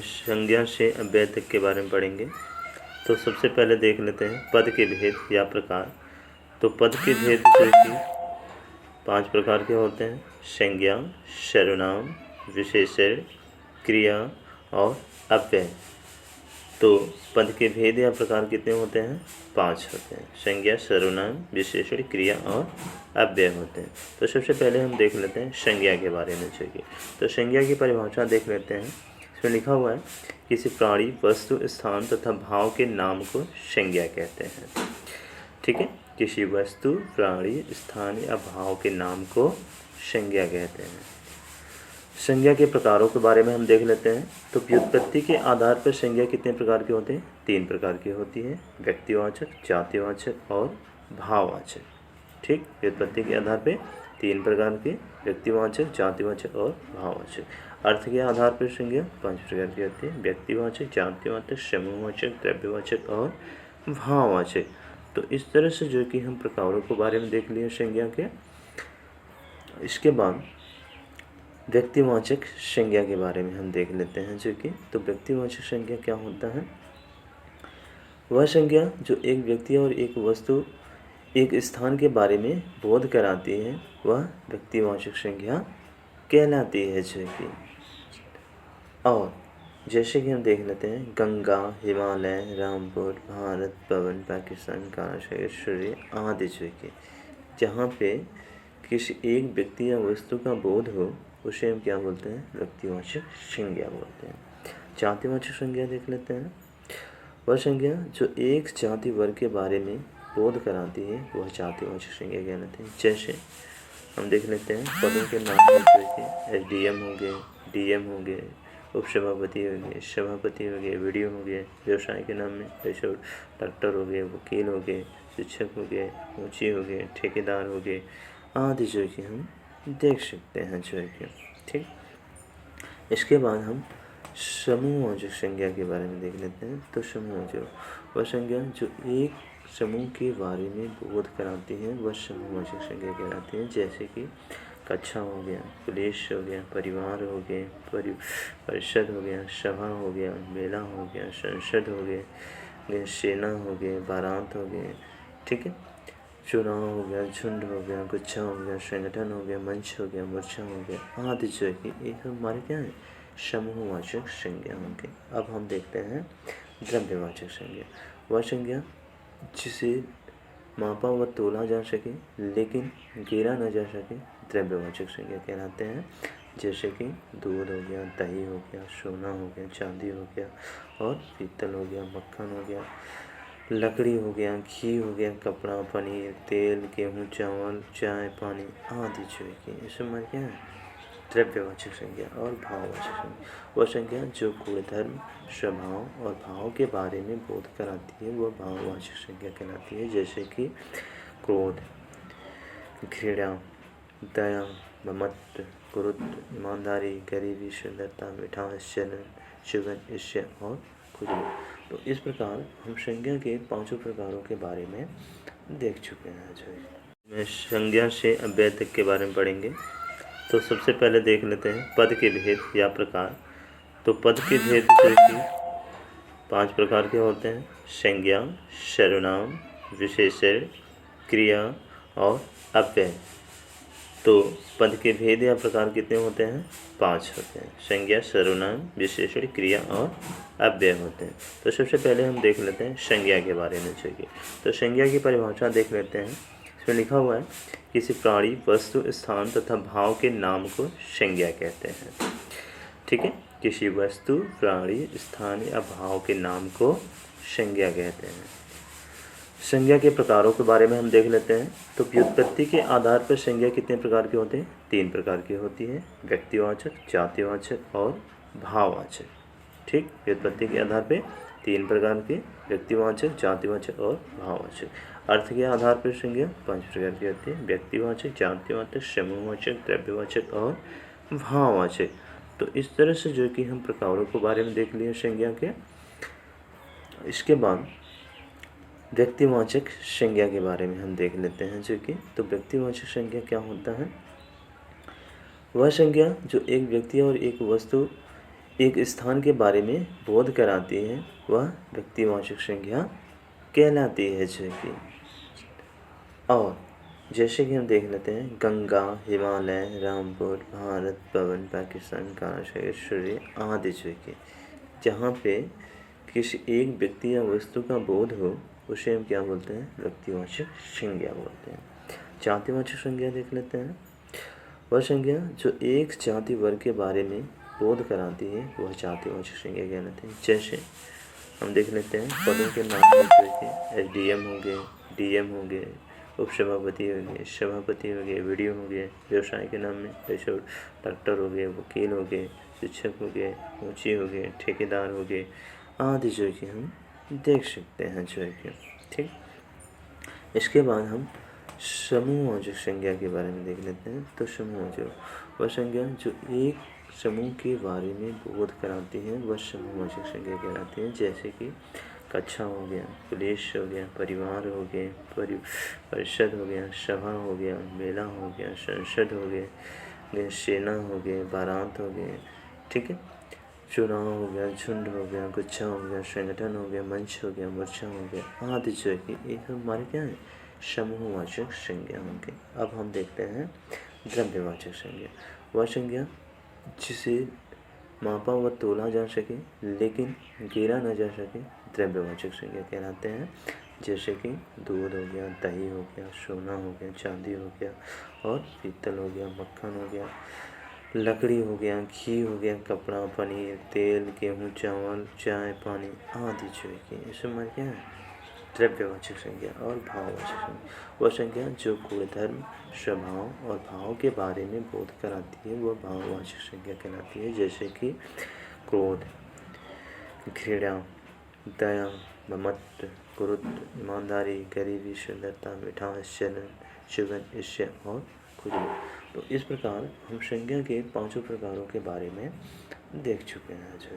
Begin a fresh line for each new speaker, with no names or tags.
संज्ञा से अव्यय तक के बारे में पढ़ेंगे। तो सबसे पहले देख लेते हैं पद के भेद या प्रकार। तो पद के भेद जो कि 5 प्रकार के होते हैं: संज्ञा, सर्वनाम, विशेषण, क्रिया और अव्यय। तो पद के भेद या प्रकार कितने होते हैं? 5 होते हैं: संज्ञा, सर्वनाम, विशेषण, क्रिया और अव्यय होते हैं। तो सबसे पहले हम देख लेते हैं संज्ञा के बारे में। चाहिए तो संज्ञा की परिभाषा देख लेते हैं। इसमें लिखा हुआ है किसी प्राणी, वस्तु, स्थान तथा भाव के नाम को संज्ञा कहते हैं। ठीक है, किसी वस्तु, प्राणी, स्थान या भाव के नाम को संज्ञा कहते हैं। संज्ञा के प्रकारों के बारे में हम देख लेते हैं। तो व्युत्पत्ति के आधार पर संज्ञा कितने प्रकार की होते हैं? 3 प्रकार की होती है: व्यक्तिवाचक, जातिवाचक और भाववाचक। ठीक, व्युत्पत्ति के आधार पर 3 प्रकार के: व्यक्तिवाचक, जातिवाचक और भाववाचक। अर्थ के आधार पर संज्ञा 5 प्रकार की होती है: व्यक्तिवाचक, जातिवाचक, समूहवाचक, द्रव्यवाचक और भाववाचक। तो इस तरह से जो कि हम प्रकारों के बारे में देख लिए संज्ञा के। इसके बाद व्यक्तिवाचक संज्ञा के बारे में हम देख लेते हैं। जो कि तो व्यक्तिवाचक संज्ञा क्या होता है? वह संज्ञा जो एक व्यक्ति और एक वस्तु, एक स्थान के बारे में बोध कराती है, वह व्यक्तिवाचक संज्ञा कहलाती है। जो कि और जैसे कि हम देख लेते हैं गंगा, हिमालय, रामपुर, भारत, पवन, पाकिस्तान, काला, सूर्य आदि। जो कि जहाँ पे किसी एक व्यक्ति या वस्तु का बोध हो, उसे हम क्या बोलते हैं? व्यक्तिवाचक संज्ञा बोलते हैं। जातिवाचक संज्ञा देख लेते हैं। वह संज्ञा जो एक जाति वर्ग के बारे में बोध कराती है, वह जातिवाचक संज्ञा कहलाती है। जैसे हम देख लेते हैं पदों के नाम में जो कि SDM हो गए, DM हो गए, उपसभापति हो गए, सभापति हो गए, VDO हो गए। व्यवसाय के नाम में जैसे डॉक्टर हो गए, वकील हो गए, शिक्षक हो गए, ऊँची हो गए, ठेकेदार हो गए आदि। जो कि हम देख सकते हैं। जो है कि ठीक, इसके बाद हम समूहवाचक संज्ञा के बारे में देख लेते हैं। तो समूहवाचक वह संज्ञा जो एक समूह के बारे में बोध कराती है, वह समूहवाचक संज्ञा कहलाती है। जैसे कि कक्षा हो गया, पुलिस हो गया, परिवार हो गए, परिषद हो गया, सभा हो गया, मेला हो गया, संसद हो गए, सेना हो गए, बारात हो गए। ठीक है, चुनाव हो गया, झुंड हो गया, गुच्छा हो गया, संगठन हो गया, मंच हो गया, मोर्चा हो गया आदि। जो कि ये हमारे क्या है? समूहवाचक संज्ञा होंगे। अब हम देखते हैं द्रव्यवाचक संज्ञा। वह संज्ञा जिसे मापा व तोला जा सके लेकिन गिरा न जा सके, द्रव्यवाचक संज्ञा कहलाते हैं। जैसे कि दूध हो गया, दही हो गया, सोना हो गया, चांदी हो गया और पीतल हो गया, मक्खन हो गया, लकड़ी हो गया, घी हो गया, कपड़ा, पनीर, तेल, गेहूँ, चावल, चाय, पानी आदि। जो है कि ये सब हमारे क्या है? द्रव्यवाचक संज्ञा। और भाववाचक संज्ञा वह संज्ञा जो गुणधर्म, स्वभाव और भाव के बारे में बोध कराती है, वह भाववाचक संज्ञा कहलाती है। जैसे कि क्रोध, घृणा, दया, ममत्व, गुरुत्व, ईमानदारी, गरीबी, सुंदरता, मिठास, जलन, सुगंध, ईर्ष्या और खुजली। तो इस प्रकार हम संज्ञा के 5 प्रकारों के बारे में देख चुके हैं। जो संज्ञा से अव्यय तक के बारे में पढ़ेंगे। तो सबसे पहले देख लेते हैं पद के भेद या प्रकार। तो पद के भेद जो कि 5 प्रकार के होते हैं: संज्ञा, सर्वनाम, विशेषण, क्रिया और अव्यय। तो पद के भेद या प्रकार कितने होते हैं? 5 होते हैं: संज्ञा, सर्वनाम, विशेषण, क्रिया और अव्यय होते हैं। तो सबसे पहले हम देख लेते हैं संज्ञा के बारे में। चाहिए तो संज्ञा की परिभाषा देख लेते हैं। इसमें लिखा हुआ है किसी प्राणी, वस्तु, स्थान तथा भाव के नाम को संज्ञा कहते हैं। ठीक है, किसी वस्तु, प्राणी, स्थान या भाव के नाम को संज्ञा कहते हैं। संज्ञा के प्रकारों के बारे में हम देख लेते हैं। तो व्युत्पत्ति के आधार पर संज्ञा कितने प्रकार की होते हैं? 3 प्रकार की होती है: व्यक्तिवाचक, जातिवाचक और भाववाचक। ठीक, व्युत्पत्ति के आधार पर 3 प्रकार के: व्यक्तिवाचक, जातिवाचक और भाववाचक। अर्थ के आधार पर संज्ञा 5 प्रकार की होती है: व्यक्तिवाचक, जातिवाचक, समूहवाचक, द्रव्यवाचक और भाववाचक। तो इस तरह से जो कि हम प्रकारों के बारे में देख लिए संज्ञा के। इसके बाद व्यक्तिवाचक संज्ञा के बारे में हम देख लेते हैं। जो कि तो व्यक्तिवाचक संज्ञा क्या होता है? वह संज्ञा जो एक व्यक्ति और एक वस्तु, एक स्थान के बारे में बोध कराती है वह व्यक्तिवाचक संज्ञा कहलाती है। जो कि और जैसे कि हम देख लेते हैं गंगा, हिमालय, रामपुर, भारत, पवन, पाकिस्तान, काशेश्वरी आदि। जो कि जहाँ पे किसी एक व्यक्ति या वस्तु का बोध हो उसे हम क्या बोलते हैं? व्यक्तिवाचक संज्ञा बोलते हैं। जातिवाचक संज्ञा देख लेते हैं। वह संज्ञा जो एक जाति वर्ग के बारे में बोध कराती है वह जातिवाचक संज्ञा कहलाती है। जैसे हम देख लेते हैं पदों के नाम में जो कि एसडीएम हो गए, डीएम हो गए, उपसभापति हो गए, सभापति हो गए, वीडियो हो गए। व्यवसाय के नाम में जैसे डॉक्टर हो गए, वकील हो गए, शिक्षक हो गए, ऊँची हो गए, ठेकेदार हो गए आदि जो कि हम देख सकते हैं। जो है कि ठीक। इसके बाद हम समूहवाचक संज्ञा के बारे में देख लेते हैं। तो समूहवाचक वह संज्ञा जो एक समूह के बारे में बोध कराती है वह समूहवाचक संज्ञा कहलाती है। जैसे कि कक्षा हो गया, पुलिस हो गया, परिवार हो गए, परिषद हो गया, सभा हो गया, मेला हो गया, संसद हो गए, सेना हो गए, बारात हो गए। ठीक है। चुनाव हो गया, झुंड हो गया, गुच्छा हो गया, संगठन हो गया, मंच हो गया, मोर्चा हो गया आदि। जो है कि ये हमारे क्या है? समूहवाचक संज्ञा होंगे। अब हम देखते हैं द्रव्यवाचक संज्ञा। वह संज्ञा जिसे मापा व तोला जा सके लेकिन गिरा न जा सके द्रव्यवाचक संज्ञा कहलाते हैं। जैसे कि दूध हो गया, दही हो गया, सोना हो गया, चांदी हो गया और पीतल हो गया, मक्खन हो गया, लकड़ी हो गया, घी हो गया, कपड़ा, पनीर, तेल, गेहूँ, चावल, चाय, पानी आदि। जो है कि इसमें हमारे क्या है? द्रव्यवाचक संज्ञा। और भाववाचक संज्ञा वह संज्ञा जो गुणधर्म, स्वभाव और भाव के बारे में बोध कराती है वह भाववाचक संज्ञा कहलाती है। जैसे कि क्रोध, घृणा, दया, ममत्व, गुरुत्व, ईमानदारी, गरीबी, सुंदरता, मिठास, जलन, जुगन, ईर्ष्या और खुजली। तो इस प्रकार हम संज्ञा के 5 प्रकारों के बारे में देख चुके हैं। जो